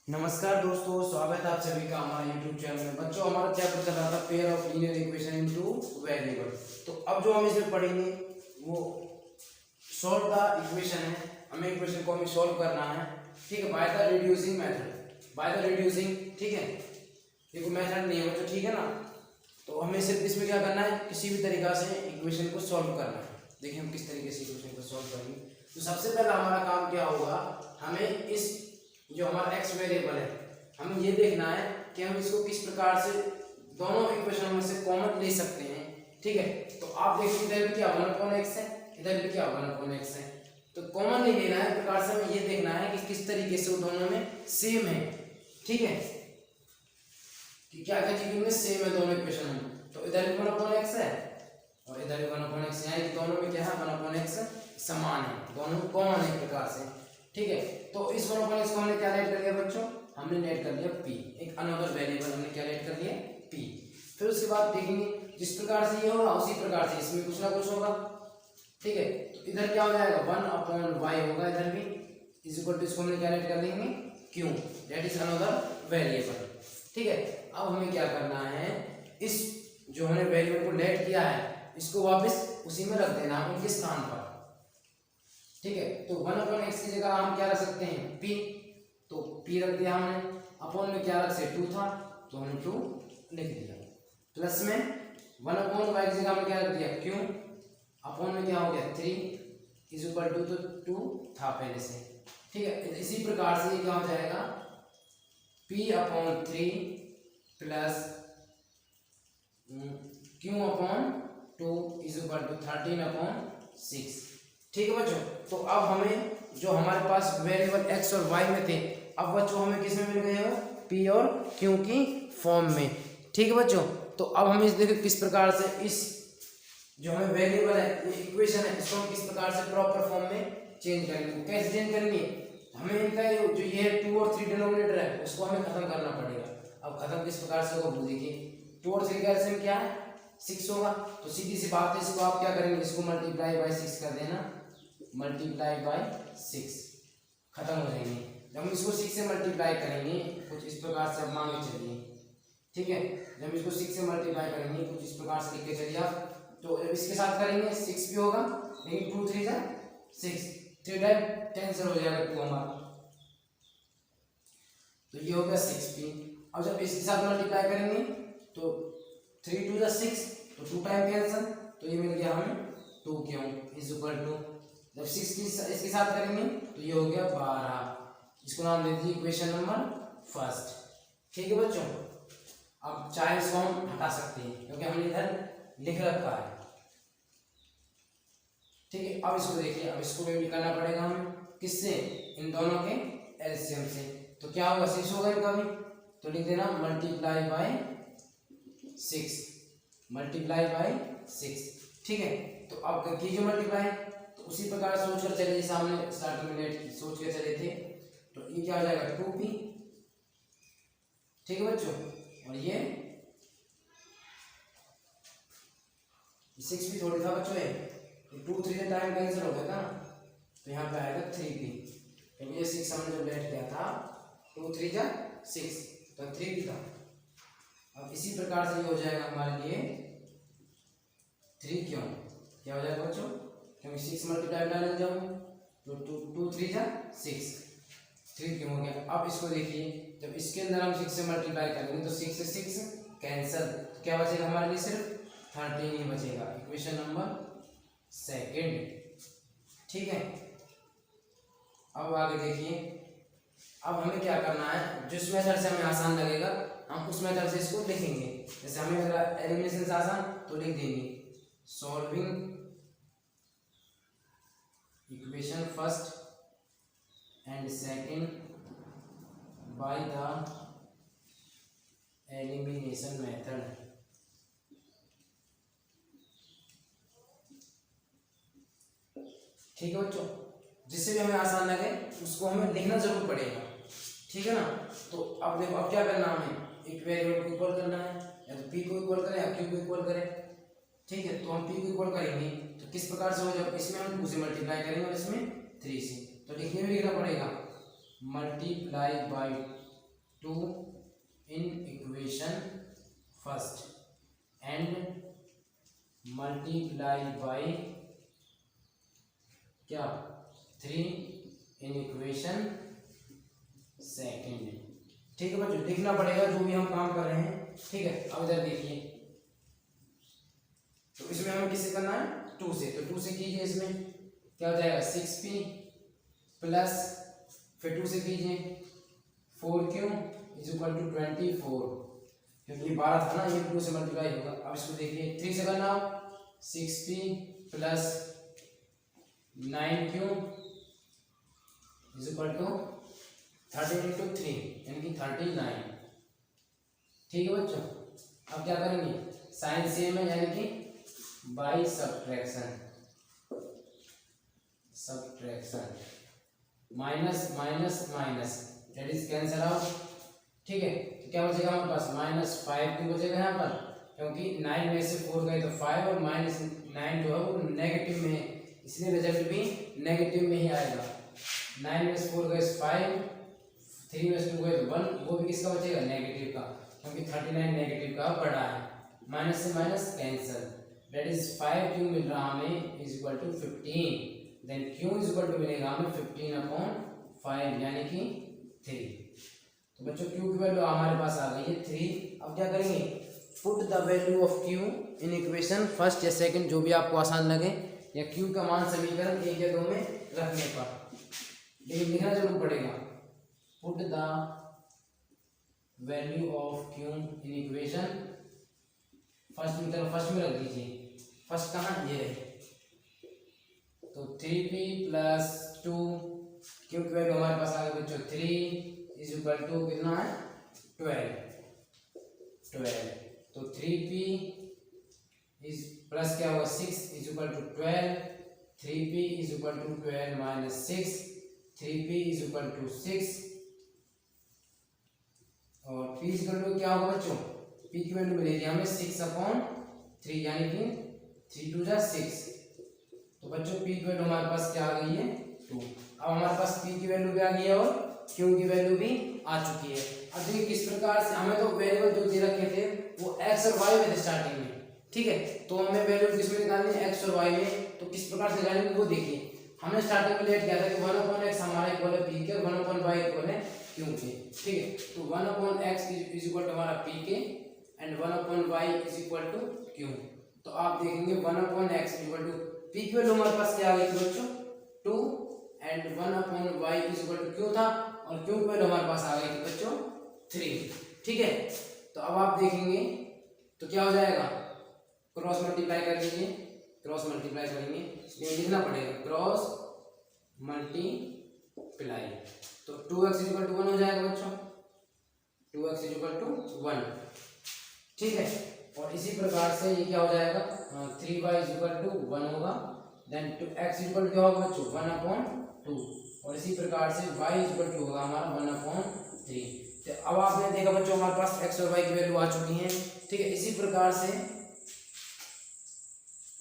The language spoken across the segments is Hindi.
नमस्कार दोस्तों, स्वागत है आप सभी का हमारे YouTube चैनल में। बच्चों, हमारा चैप्टर चल रहा था pair of linear equation into variable. तो अब जो हम इसमें पढ़ेंगे वो सॉल्व द इक्वेशन है। हमें इक्वेशन को हमें सॉल्व करना है, ठीक है, by the reducing method. By the reducing, ठीक है, ये कोई मेथड नहीं है बच्चों, ठीक है ना। तो हमें सिर्फ इसमें क्या करना है, किसी भी तरीका से इक्वेशन को सॉल्व करना है। देखिए हम किस तरीके से इक्वेशन को सॉल्व करेंगे। तो सबसे पहला हमारा काम क्या होगा, हमें इस जो हमारा x वेरिएबल है, हमें ये देखना है कि हम इसको किस प्रकार से दोनों इक्वेशन में से कॉमन ले सकते हैं, ठीक है। तो आप देखिए इधर भी क्या 1/x है, इधर भी क्या 1/x है। तो कॉमन नहीं लेना है, प्रकार से हमें ये देखना है कि किस तरीके से वो दोनों में सेम है, ठीक है, कि क्या क्या चीजों में सेम है दोनों इक्वेशन में। तो इधर भी 1/x है और इधर भी 1/x है, दोनों में क्या है 1/x समान है, दोनों कॉमन है एक प्रकार से, ठीक है। तो इस 1/x को हमने क्या लेट कर लिया बच्चों, हमने लेट कर लिया p, एक अनदर वेरिएबल हमने क्या लेट कर लिया p। फिर उसके बाद देखेंगे जिस प्रकार से ये होगा उसी प्रकार से इसमें कुछ ना कुछ होगा, ठीक है। तो इधर क्या हो जाएगा 1/y होगा, इधर भी इज इक्वल टू, इसको हमने क्या लेट कर लेंगे q, that is another variable, ठीक है। अब हमें क्या करना है, इस जो हमने वेरिएबल को लेट किया है इसको वापस उसी में रख देना है उनके स्थान पर, ठीक है। तो 1/x की जगह हम क्या रख सकते हैं p, तो p रख दिया हमने, अपॉन में क्या रख से 2 था तो हमने 2 लिख दिया, प्लस में 1/y की जगह हमने क्या रख दिया q, अपॉन में क्या हो गया 3 इज इक्वल टू, तो 2 था पहले से, ठीक है। इसी प्रकार से ये क्या हो जाएगा p/3 plus q/2 is equal to 13/6, ठीक है बच्चों। तो अब हमें जो हमारे पास वेरिएबल x और y में थे, अब बच्चों हमें किस में मिल गए हो p और q की फॉर्म में, ठीक है बच्चों। तो अब हम इस देखो किस प्रकार से इस जो हमें वेरिएबल है, ये इक्वेशन है, इसको हम किस प्रकार से प्रॉपर फॉर्म में चेंज करेंगे। कैसे चेंज करेंगे, हमें इनका जो ये 2 और 3 डिनोमिनेटर है उसको हमें खत्म करना पड़ेगा। अब खत्म किस प्रकार से होगा वो देखिए, 2 और 3 का एलसीएम क्या है 6 होगा, तो सीधी सी बात है, इसको आप क्या करेंगे, इसको मल्टीप्लाई बाय 6 कर देना, मल्टीप्लाई बाय 6 खत्म हो जाएंगे। जब हम इसको 6 से मल्टीप्लाई करेंगे कुछ इस प्रकार से, अब मान के चलिए, ठीक है, जब इसको 6 से मल्टीप्लाई करेंगे कुछ इस प्रकार से लिख के चलिए आप, तो इसके साथ करेंगे 6 भी होगा, लेकिन 2 3 जा 6, 3 टाइम कैंसिल हो जाएगा 2 हमारा, तो ये हो गया 6p। अब जब इसके साथ मल्टीप्लाई करेंगे तो 3 2 जा 6, तो 2 टाइम कैंसिल, तो ये मिल गया हमें 2 क्यों इज इक्वल टू, जब 6 की इसके साथ करेंगे तो ये हो गया 12, इसको नाम दे दीजिए इक्वेशन नंबर फर्स्ट, ठीक है बच्चों। अब चाहे इसको हम हटा सकते हैं क्योंकि हमने इधर लिख रखा है, ठीक है। अब इसको देखिए, अब इसको भी करना पड़ेगा हमें किससे, इन दोनों के एलसीएम से। तो क्या होगा 6 होगा इनका भी, तो लिख देना मल्टीप्लाई बाय 6, मल्टीप्लाई बाय 6, ठीक है। तो अब कीजिए मल्टीप्लाई, तो उसी प्रकार सोच कर चले जैसे हमने स्टार्टिंग में लेट सोच के चले थे, तो ये क्या हो जाएगा 2p, ठीक है बच्चों। और ये 6 भी थोड़ी था बच्चों, ये 2 3 का टाइम कैंसिल हो गया था, तो यहाँ पे आएगा 3p, क्योंकि ये 6 हमने जब लेट किया था 2 3 जा 6, तो 3 भी था। अब इसी प्रकार से ये हो जाएगा हमारे लिए 3 क्यों, क्या हो जाएगा बच्चों, क्योंकि 6 मल्टीप्लाई डालेंगे जब, तो 2 3 जा 6, 3 क्यों हो गया। अब इसको देखिए, जब इसके अंदर हम 6 से मल्टीप्लाई करेंगे तो 6 से 6 कैंसिल, तो क्या बचेगा हमारे लिए सिर्फ 13 ही बचेगा, इक्वेशन नंबर सेकेंड, ठीक है। अब आगे देखिए, अब हमें क्या करना है, जिस मेथड से हमें आसान लगेगा हम उस मेथड से इसको लिखेंगे। जैसे हमें लग रहा है एलिमिनेशन से आसान, तो लिख देंगे solving equation first and second by the elimination method, ठीक है बच्चों। जिससे भी हमें आसान लगे उसको हमें लिखना जरूर पड़ेगा, ठीक है ना। तो अब देखो, अब क्या करना है, हमें एक वेरिएबल को इक्वल करना है, या तो p को इक्वल करें या q को इक्वल करें, ठीक है। तो हम p को इक्वल करेंगे तो किस प्रकार से हो, जब इसमें हम 2 से मल्टीप्लाई करेंगे और इसमें 3 से, तो लिखने में लिखना पड़ेगा multiply by 2 in equation first and multiply by क्या 3 in equation सेकेंड। ठीक है बच्चों, लिखना पड़ेगा जो भी हम काम कर रहे हैं। ठीक है, अब इधर देखिए, तो इसमें हमें किससे करना है 2 से, तो 2 से कीजिए। इसमें क्या हो जाएगा 6p प्लस फिर 2 से कीजिए 4q इज इक्वल टू 24, क्योंकि 12 था ना, ये 2 से मल्टीप्लाई होगा। अब इसको देखिए 3 से करना, 6p plus 9q is equal to 13 into 3 यानी कि 39। ठीक है बच्चों, अब क्या करेंगे साइन सेम है यानी कि by subtraction minus minus minus that is cancel out. ठीक है, तो क्या बचेगा हमारे पास -5 बचेगा यहाँ पर, क्योंकि 9 में से 4 गए तो 5 और -9 जो है वो नेगेटिव में है, इसलिए रिजल्ट भी नेगेटिव में ही आएगा। 9 में से 4 गए 5, 3 में से 2 गए तो 1, वो भी किसका बचेगा नेगेटिव का, क्योंकि 39 नेगेटिव का बड़ा है। माइनस से minus cancel, that is 5q मिल रहा हमें is equal to 15, then q is equal to मिलेगा हमें 15/5 यानी कि 3। तो बच्चों q की वैल्यू हमारे पास आ गई है 3। अब क्या करेंगे put the value of q in equation first या सेकंड, जो भी आपको आसान लगे, या q का मान समीकरण 1 या 2 में रखने पर, लेकिन लिखना जरूर पड़ेगा। Put the value of q in equation first में रख दीजिए। फर्स्ट कहाँ ये रहे, तो 3p प्लस 2 q की वैल्यू हमारे पास आ गई बच्चों 3 इज इक्वल टू कितना है 12। तो 3p इज प्लस क्या होगा 6 is equal to 12, 3p is equal to 12 minus 6, 3p is equal to 6, और p इज इक्वल टू क्या होगा बच्चों, p की वैल्यू मिलेगी हमें 6/3 यानी कि 3 2 जा 6। तो बच्चों p की वैल्यू हमारे पास क्या आ गई है 2। अब हमारे पास p की वैल्यू भी आ गई है और q की वैल्यू भी आ चुकी है। अब देखिए किस प्रकार से हमें तो वेरिएबल जो दे रखे थे वो x और y में थे स्टार्टिंग में। ठीक है, तो हमें वैल्यू किसमें निकालनी है x और y में, तो किस प्रकार से निकालेंगे वो देखिए। हमने स्टार्टिंग में लेट किया था कि 1/x हमारा इक्वल है p के और 1/y इक्वल है q के। ठीक है, तो 1/x इज इक्वल टू हमारा p के and 1/y is equal to q। तो आप देखेंगे 1/x इक्वल टू p की वैल्यू हमारे पास क्या आ गई थी बच्चों 2 and 1/y is equal to q था, और q की वैल्यू हमारे पास आ गई थी बच्चों 3। ठीक है, तो अब आप देखेंगे तो क्या हो जाएगा, क्रॉस मल्टीप्लाई कर लीजिए, क्रॉस मल्टीप्लाई करेंगे, इसलिए लिखना पड़ेगा क्रॉस मल्टीप्लाई, तो 2x इज इक्वल टू 1 हो जाएगा बच्चों, 2x इज इक्वल टू 1। ठीक है, और इसी प्रकार से ये क्या हो जाएगा 3y इज इक्वल टू 1 होगा, then x is equal to क्या होगा बच्चों 1/2, और इसी प्रकार से y इज इक्वल टू होगा हमारा 1/3। तो अब आपने देखा बच्चों हमारे पास x और y की वैल्यू आ चुकी है। ठीक है, इसी प्रकार से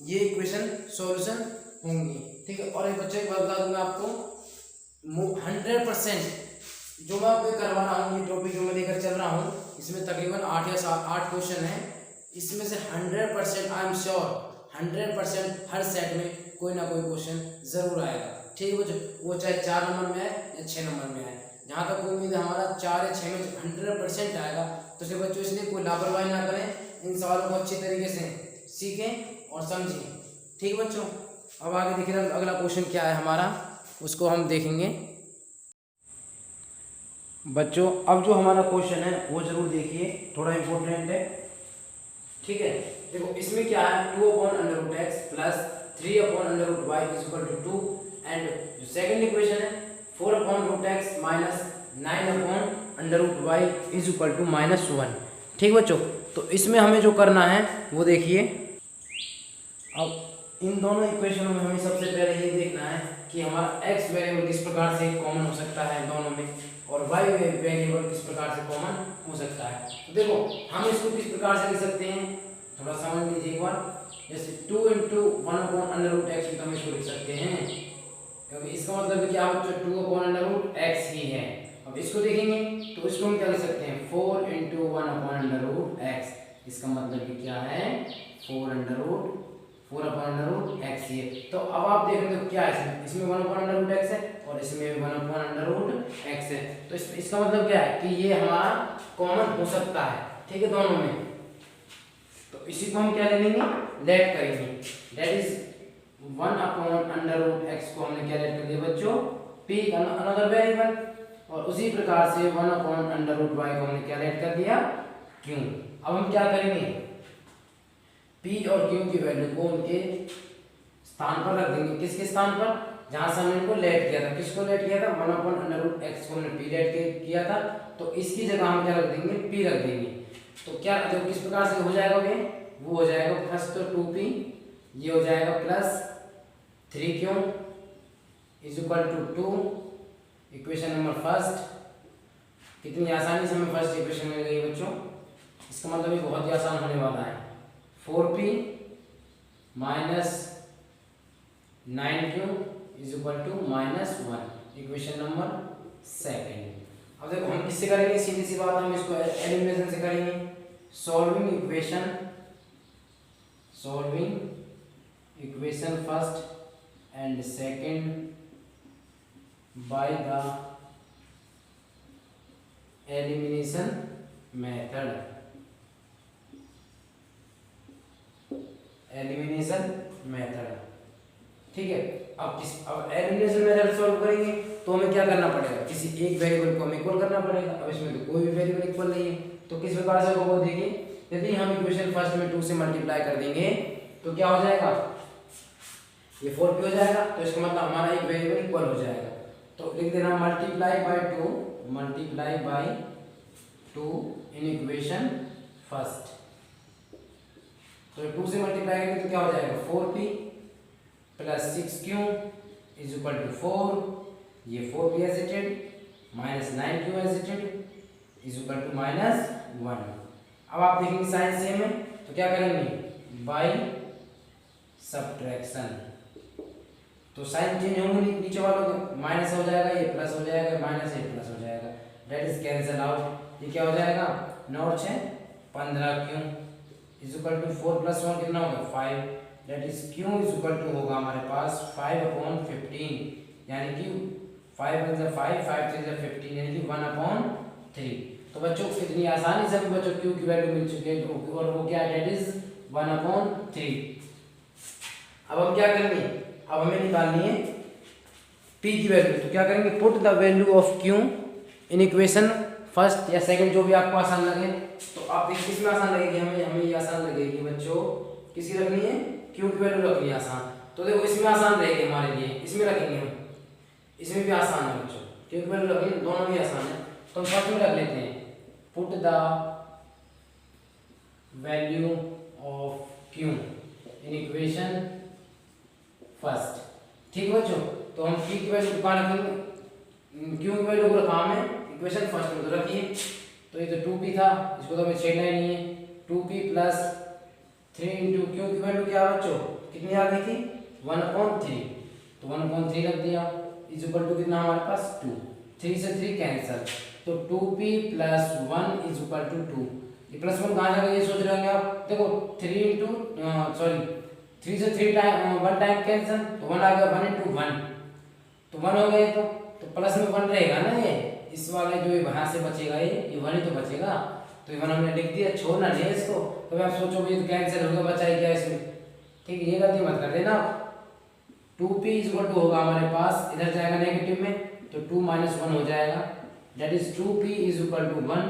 ये इक्वेशन सॉल्यूशन होंगी। ठीक है, और एक बच्चे एक बात बता दूंगा आपको 100% जो मैं आपको करवा रहा हूँ, ये टॉपिक जो मैं लेकर चल रहा हूँ, इसमें तकरीबन 8 या 8 क्वेश्चन है, इसमें से 100% I am sure 100% her set में कोई ना कोई क्वेश्चन जरूर आएगा। ठीक है बच्चों, वो चाहे 4 नंबर में आए या 6 नंबर में आए, जहाँ तक उम्मीद है हमारा 4 या 6 में 100% आएगा। तो इसलिए बच्चों इसलिए कोई लापरवाही ना करें, इन सवालों को अच्छी तरीके से सीखें और समझें। ठीक है बच्चों, अब आगे देखिए अगला क्वेश्चन क्या है हमारा, उसको हम देखेंगे। बच्चों अब जो हमारा क्वेश्चन है वो जरूर देखिए, थोड़ा इम्पोर्टेंट है। ठीक है, देखो इसमें क्या है 2/√x plus 3/√y is equal to 2, and जो सेकंड इक्वेशन है 4/√x minus 9/√y is equal to -1। ठीक बच्चों, तो इसमें हमें जो करना है वो देखिए। अब इन दोनों इक्वेशनों में हमें सबसे पहले ये देखना है कि हमारा x वेरिएबल किस प्रकार से कॉमन हो सकता है दोनों में, और y वेरिएबल किस प्रकार से कॉमन हो सकता है। तो देखो हम इसको किस प्रकार से लिख सकते हैं, थोड़ा समझ लीजिए एक बार। जैसे 2 × 1/√x भी हम इसको लिख सकते हैं, क्योंकि इसका मतलब क्या बच्चों 2/√x ही है, और अब इसको देखेंगे तो इसको हम क्या लिख सकते हैं 4 into 1 upon under root x. इसका मतलब कि क्या है 4 अपॉन अंडर रूट एक्स ये। तो अब आप देख रहे हो क्या है इसमें 1 अपॉन अंडर रूट एक्स है और इसमें 1 अपॉन अंडर रूट एक्स है। तो इसका मतलब क्या है कि ये हमारा कॉमन हो सकता है, ठीक है, दोनों में। तो इसी को हम क्या ले लेंगे लेट करेंगे, that is 1 upon under root x को हमने क्या लेट कर दिया बच्चों p अनदर वेरिएबल, और उसी प्रकार से 1 अपॉन अंडर रूट y को हमने क्या लेट कर दिया q। अब हम क्या करेंगे p और q की वैल्यू को उनके स्थान पर रख देंगे। किसके स्थान पर, जहां से हमने इनको लेट किया था। किसको लेट किया था 1 अपॉन अंडर रूट x को हमने p लेट किया था, तो इसकी जगह हम क्या रख देंगे p रख देंगे। तो क्या जो किस प्रकार से हो जाएगा वो हो जाएगा फर्स्ट तो 2p, ये हो जाएगा plus 3q is equal to 2, equation number first. कितनी आसानी से हमें फर्स्ट इक्वेशन मिल गई बच्चों, इसका मतलब ये बहुत ही आसान होने वाला है। 4p minus 9q is equal to -1, equation number second. अब देखो हम किससे करेंगे, सीधी सी बात, हम इसको एलिमिनेशन से करेंगे। Solving equation first and second by the elimination method, ठीक है। अब एलिमिनेशन मेथड सॉल्व करेंगे तो हमें क्या करना पड़ेगा, किसी एक वेरिएबल को हमें इक्वल करना पड़ेगा। अब इसमें तो कोई भी वेरिएबल इक्वल नहीं है, तो किस प्रकार से होगा देखिए, यदि हम इक्वेशन फर्स्ट में 2 से मल्टीप्लाई कर देंगे तो क्या हो जाएगा, ये 4p हो जाएगा। तो इसका मतलब हमारा एक वेरिएबल इक्वल हो जाएगा। तो लिख देना multiply by 2 in equation first. तो 2 से मल्टीप्लाई करेंगे तो क्या हो जाएगा 4p plus 6q is equal to 4, ये 4p एसिटेड माइनस 9q एसिटेड इज इक्वल टू -1। अब आप देखेंगे साइन सेम है तो क्या करेंगे बाय सब्ट्रैक्शन, तो साइन चेंज होंगे नीचे वालों के, माइनस हो जाएगा ये प्लस हो जाएगा, माइनस ये प्लस हो जाएगा, दैट इज कैंसिल आउट। ये क्या हो जाएगा 9 और 6 15q is equal to 4 plus 1 कितना होगा 5, that is q is equal to होगा हमारे पास 5 अपॉन 15, यानी कि 5 × 5 5 × 15 यानी कि 1/3। तो बच्चों कितनी आसानी से हमें बच्चों q की वैल्यू मिल चुकी है, और वो क्या है दैट इज 1/3। अब हम क्या करेंगे, अब हमें निकालनी है p की वैल्यू। तो क्या करेंगे put the value of q in equation first या सेकंड, जो भी आपको आसान लगे। तो आप देखिए किसमें आसान लगेगी, हमें ये आसान लगेगी बच्चों, किसकी रखनी है q की वैल्यू रखनी है आसान। तो देखो इसमें आसान रहेगी हमारे लिए, इसमें रखेंगे हम, इसमें भी आसान है बच्चों, q की वैल्यू रखेंगे, दोनों भी आसान है। तो हम फर्स्ट में रख लेते हैं put the value of q in equation first, ठीक है बच्चों। तो हम p की वैल्यू कहाँ रखेंगे, q की वैल्यू को रखा हमें इक्वेशन फर्स्ट में, तो रखिए। तो ये तो 2p था, इसको तो हमें छेड़ना ही नहीं है। 2p प्लस 3 इंटू q की वैल्यू क्या बच्चों कितनी आ गई थी 1/3, तो 1/3 रख दिया इज इक्वल टू कितना हमारे पास 2, 3 से 3 कैंसिल, तो 2p plus 1 is equal to 2। ये प्लस 1 कहाँ जाएगा ये सोच रहे होंगे आप, देखो 3 से 3 टाइम 1 टाइम कैंसिल, तो 1 आ गया 1 × 1, तो 1 हो गए। तो प्लस में 1 रहेगा ना, ये इस वाले जो यहाँ से बचेगा ये 1 ही तो बचेगा। तो ये 1 हमने लिख दिया, छोड़ना नहीं है इसको। तो आप सोचो भाई तो कैंसिल होगा, बचा ही क्या इसमें, ठीक है, ये गलती मत कर देना। 2p इज इक्वल टू होगा हमारे पास, इधर जाएगा नेगेटिव में, तो 2 - 1 हो जाएगा, that is 2p is equal to 1,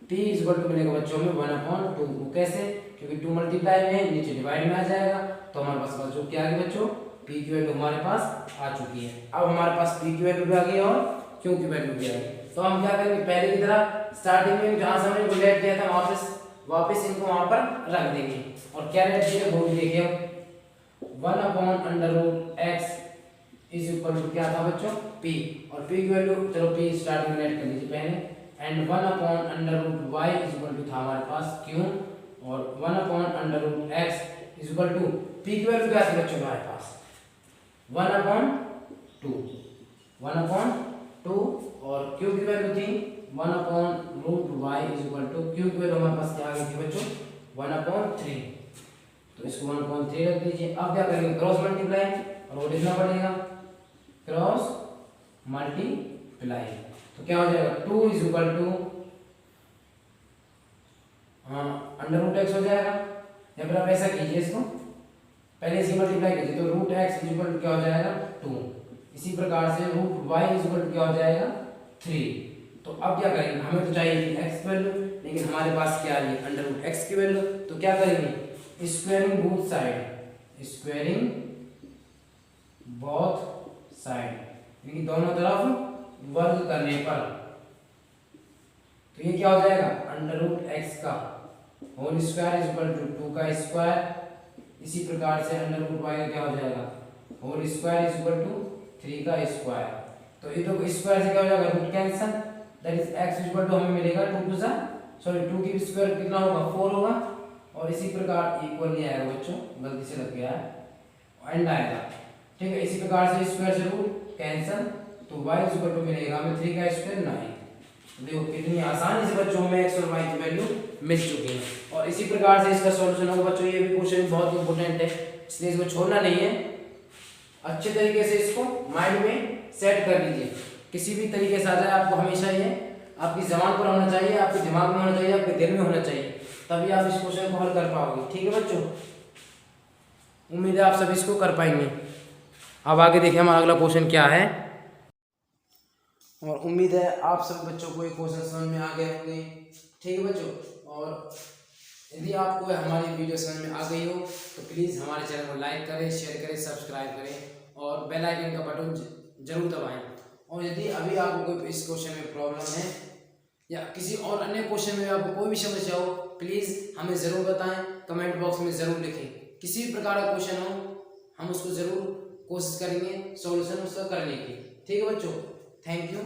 p is equal to मिलेगा बच्चों में 1/2। कैसे, क्योंकि 2 मल्टीप्लाई में नीचे डिवाइड में आ जाएगा, तो हमारे पास बच्चों क्या आ गई बच्चों p की वैल्यू हमारे पास आ चुकी है। अब हमारे पास p की वैल्यू भी आ गई और q की वैल्यू भी आ गई। तो हम क्या करेंगे पहले की तरह स्टार्टिंग में जहां से हमने लेट दिया था वापस इनको वहां पर रख देंगे। और क्या लेट दिया वो भी देखिए, 1/√x इज इक्वल टू क्या था बच्चों p, और p की वैल्यू चलो p स्टार्टिंग में लेट कर लीजिए पहले, and 1/√y is equal to था हमारे पास q, और 1/√x is equal to p की वैल्यू क्या थी बच्चों हमारे पास 1/2, 2 और क्यू की वैल्यू थी 1/√y is equal to q की वैल्यू हमारे पास क्या आ गई थी बच्चों 1/3। तो इसको 1/3 रख दीजिए। अब क्या करेंगे क्रॉस मल्टीप्लाई और वो लिखना पड़ेगा क्रॉस मल्टीप्लाई। तो क्या हो जाएगा 2 इज इक्वल टू √x हो जाएगा, या फिर आप ऐसा कीजिए इसको पहले इसकी मल्टीप्लाई कीजिए तो √x इज इक्वल टू क्या हो जाएगा 2। इसी प्रकार से √y इज इक्वल टू क्या हो जाएगा 3। तो अब क्या करेंगे हमें तो चाहिए थी x वैल्यू, लेकिन हमारे पास क्या है √x की वैल्यू। तो क्या करेंगे squaring both side, squaring both side यानी दोनों तरफ वर्ग करने पर तो ये क्या हो जाएगा √x का whole square is equal to 2 का स्क्वायर। इसी प्रकार से √y का क्या हो जाएगा whole square is equal to 3 का स्क्वायर। तो ये तो स्क्वायर से क्या हो जाएगा root cancel, that is x is equal to हमें मिलेगा 2 की स्क्वायर कितना होगा 4 होगा, और इसी प्रकार इक्वल नहीं आएगा बच्चों, गलती से लग गया है एंड आएगा। ठीक है, इसी प्रकार से स्क्वायर से रूट कैंसिल, तो y इज इक्वल टू मिलेगा हमें 3 का स्क्वायर 9। देखो कितनी आसानी से बच्चों में x और y की वैल्यू मिल चुकी है। और इसी प्रकार से इसका सॉल्यूशन होगा बच्चों, ये भी क्वेश्चन बहुत इंपॉर्टेंट है इसलिए इसको छोड़ना नहीं है, अच्छे तरीके से इसको माइंड में सेट कर लीजिए। किसी भी तरीके से आ जाए आपको हमेशा ये आपकी जबान पर होना चाहिए, आपके दिमाग में होना चाहिए, आपके दिल में होना चाहिए, तभी आप इस क्वेश्चन को हल कर पाओगे। ठीक है बच्चों, उम्मीद है आप सभी इसको कर पाएंगे। अब आगे देखिए हमारा अगला क्वेश्चन क्या है, और उम्मीद है आप सब बच्चों को ये क्वेश्चन समझ में आ गए होंगे। ठीक है बच्चों, और यदि आपको हमारी वीडियो समझ में आ गई हो तो प्लीज़ हमारे चैनल को लाइक करें, शेयर करें, सब्सक्राइब करें और बेल आइकन का बटन जरूर दबाएं। और यदि अभी आपको कोई इस क्वेश्चन में प्रॉब्लम है या किसी और अन्य क्वेश्चन में आपको कोई भी समस्या हो, प्लीज़ हमें ज़रूर बताएं, कमेंट बॉक्स में ज़रूर लिखें। किसी भी प्रकार का क्वेश्चन हो हम उसको ज़रूर कोशिश करेंगे सॉल्यूशन उसका करने की। ठीक है बच्चों, थैंक यू,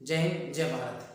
जय हिंद, जय भारत।